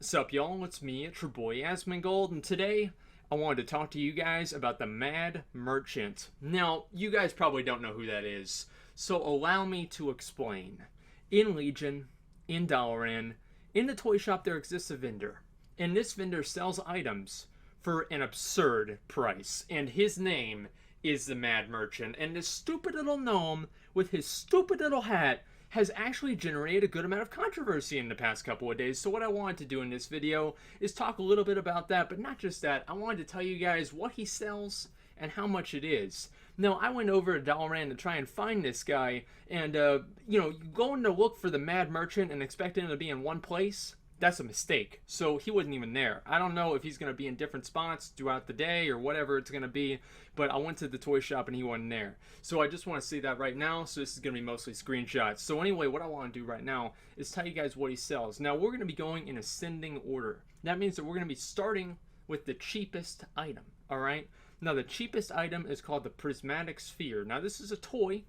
Sup y'all, it's me, it's your boy Asmongold, and today I wanted to talk to you guys about the Mad Merchant. Now, you guys probably don't know who that is, so allow me to explain. In Legion, in Dalaran, in the toy shop there exists a vendor, and this vendor sells items for an absurd price, and his name is the Mad Merchant, and this stupid little gnome with his stupid little hat has actually generated a good amount of controversy in the past couple of days. So what I wanted to do in this video is talk a little bit about that, but not just that. I wanted to tell you guys what he sells and how much it is. Now, I went over to Dalaran to try and find this guy, and, going to look for the Mad Merchant and expecting him to be in one place, that's a mistake. So he wasn't even there. I don't know if he's going to be in different spots throughout the day or whatever it's going to be, but I went to the toy shop and he wasn't there. So I just want to say that right now, so this is going to be mostly screenshots. So anyway, what I want to do right now is tell you guys what he sells. Now, we're going to be going in ascending order. That means that we're going to be starting with the cheapest item, all right? Now, the cheapest item is called the Prismatic Sphere. Now, this is a toy,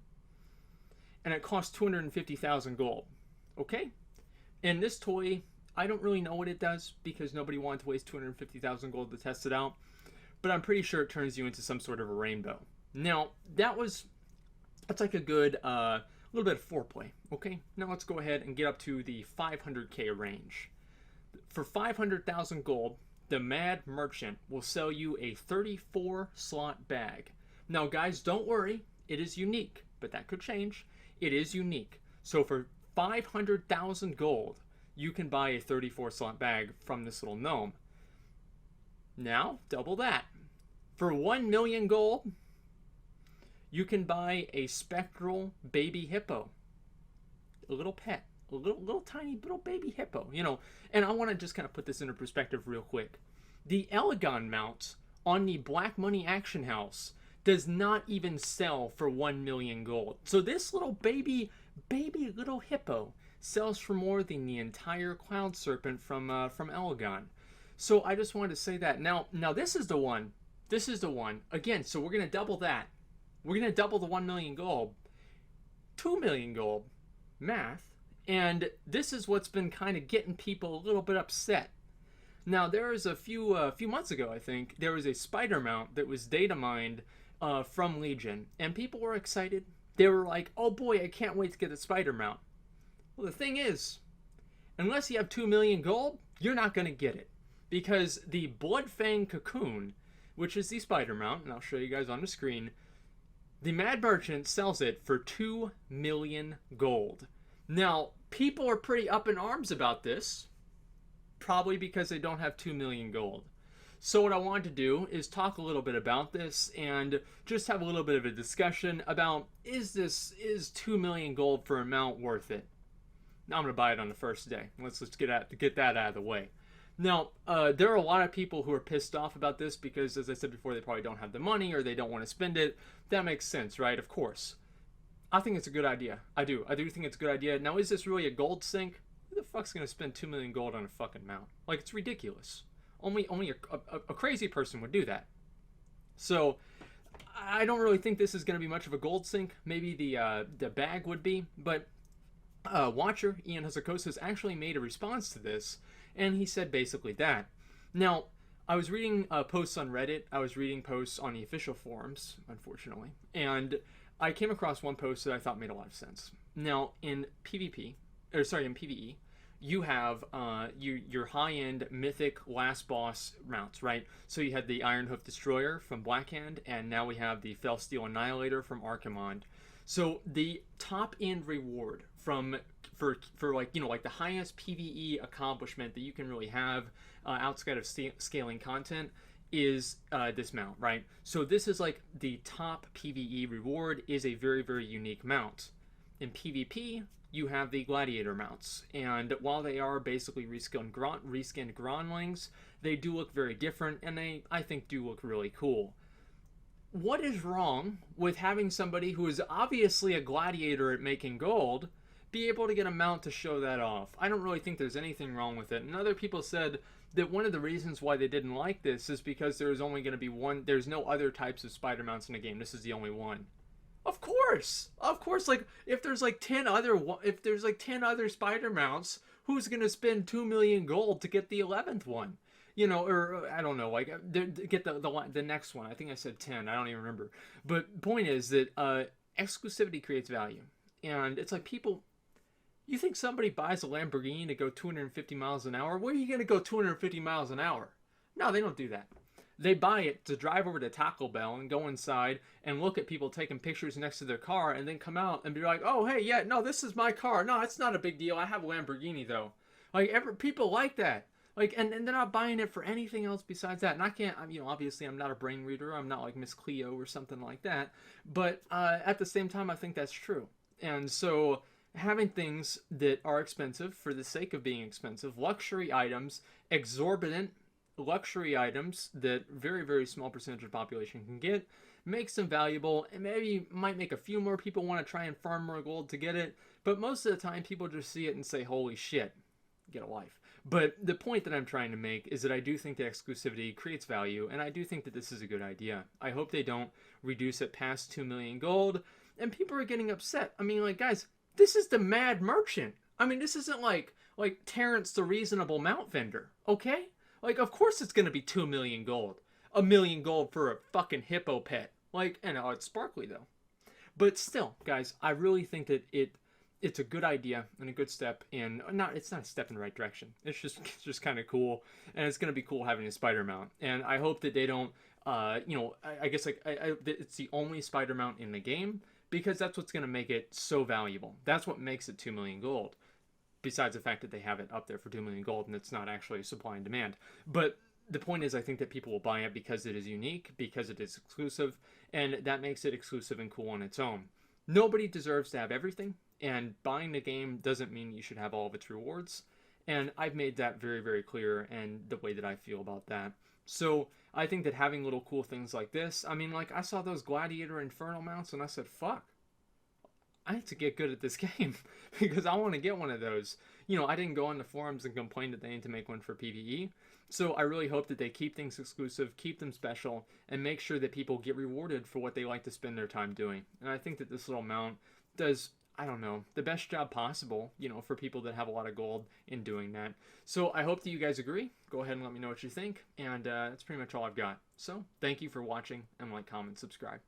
and it costs 250,000 gold, okay? And this toy, I don't really know what it does because nobody wanted to waste 250,000 gold to test it out, but I'm pretty sure it turns you into some sort of a rainbow. Now, that's like a good little bit of foreplay, okay? Now let's go ahead and get up to the 500k range. For 500,000 gold, the Mad Merchant will sell you a 34 slot bag. Now guys, don't worry, it is unique, but that could change. It is unique. So for 500,000 gold, you can buy a 34 slot bag from this little gnome. Now, double that. For 1 million gold, you can buy a spectral baby hippo. A little pet. A little tiny little baby hippo, And I want to just kind of put this into perspective real quick. The Elegon mount on the Black Money Action House does not even sell for 1 million gold. So this little baby little hippo sells for more than the entire Cloud Serpent from Elegon. So I just wanted to say that. Now this is the one. This is the one. Again, so we're going to double that. We're going to double the 1 million gold. 2 million gold. Math. And this is what's been kind of getting people a little bit upset. Now, there was a few months ago, I think, there was a spider mount that was data mined from Legion. And people were excited. They were like, oh boy, I can't wait to get the spider mount. Well, the thing is, unless you have 2 million gold, you're not going to get it. Because the Bloodfang Cocoon, which is the spider mount, and I'll show you guys on the screen, the Mad Merchant sells it for 2 million gold. Now, people are pretty up in arms about this, probably because they don't have 2 million gold. So what I wanted to do is talk a little bit about this and just have a little bit of a discussion about, is 2 million gold for a mount worth it? Now I'm going to buy it on the first day. Let's get that out of the way. Now, there are a lot of people who are pissed off about this because, as I said before, they probably don't have the money or they don't want to spend it. That makes sense, right? Of course. I think it's a good idea. I do think it's a good idea. Now, is this really a gold sink? Who the fuck's going to spend 2 million gold on a fucking mount? Like, it's ridiculous. Only a crazy person would do that. So, I don't really think this is going to be much of a gold sink. Maybe the bag would be, but Watcher, Ian Hazakosa, has actually made a response to this, and he said basically that. Now, I was reading posts on Reddit. I was reading posts on the official forums, unfortunately, and I came across one post that I thought made a lot of sense. Now, in PvE, you have your high-end mythic last boss mounts, right? So you had the Ironhoof Destroyer from Blackhand, and now we have the Felsteel Annihilator from Archimonde. So the top-end reward for like the highest PvE accomplishment that you can really have outside of scaling content is this mount, right? So this is like the top PvE reward, is a very, very unique mount. In PvP, you have the gladiator mounts, and while they are basically reskinned Gronlings, they do look very different, and they, I think, do look really cool. What is wrong with having somebody who is obviously a gladiator at making gold be able to get a mount to show that off? I don't really think there's anything wrong with it. And other people said that one of the reasons why they didn't like this is because there's only going to be one. There's no other types of spider mounts in the game. This is the only one. Of course. Like if there's like 10 other spider mounts, who's gonna spend 2 million gold to get the 11th one? You know, or I don't know, like get the next one. I think I said 10. I don't even remember. But point is that exclusivity creates value, and it's like people. You think somebody buys a Lamborghini to go 250 miles an hour? Where are you going to go 250 miles an hour? No, they don't do that. They buy it to drive over to Taco Bell and go inside and look at people taking pictures next to their car and then come out and be like, oh, hey, yeah, no, this is my car. No, it's not a big deal. I have a Lamborghini, though. Like, people like that. Like, and they're not buying it for anything else besides that. And I can't, you know, obviously I'm not a brain reader. I'm not like Miss Cleo or something like that. But at the same time, I think that's true. And so having things that are expensive for the sake of being expensive, luxury items, exorbitant luxury items that very, very small percentage of the population can get, makes them valuable, and maybe might make a few more people want to try and farm more gold to get it. But most of the time, people just see it and say, holy shit, get a life. But the point that I'm trying to make is that I do think that exclusivity creates value, and I do think that this is a good idea. I hope they don't reduce it past 2 million gold, and people are getting upset. I mean, like, guys, this is the Mad Merchant. I mean, this isn't like Terrence the Reasonable Mount Vendor, okay? Like, of course it's going to be 2 million gold. 1 million gold for a fucking hippo pet. Like, and it's sparkly, though. But still, guys, I really think that it's a good idea and a good step in, it's not a step in the right direction. It's just kind of cool, and it's going to be cool having a spider mount. And I hope that they don't, you know, I guess like it's the only spider mount in the game, because that's what's going to make it so valuable. That's what makes it 2 million gold. Besides the fact that they have it up there for 2 million gold and it's not actually supply and demand. But the point is, I think that people will buy it because it is unique, because it is exclusive, and that makes it exclusive and cool on its own. Nobody deserves to have everything, and buying the game doesn't mean you should have all of its rewards. And I've made that very, very clear, and the way that I feel about that. So I think that having little cool things like this, I mean, like, I saw those Gladiator Infernal mounts and I said, fuck, I have to get good at this game because I want to get one of those. You know, I didn't go on the forums and complain that they need to make one for PvE. So I really hope that they keep things exclusive, keep them special, and make sure that people get rewarded for what they like to spend their time doing. And I think that this little mount does, I don't know, the best job possible, you know, for people that have a lot of gold in doing that. So I hope that you guys agree. Go ahead and let me know what you think. And that's pretty much all I've got. So thank you for watching, and like, comment, subscribe.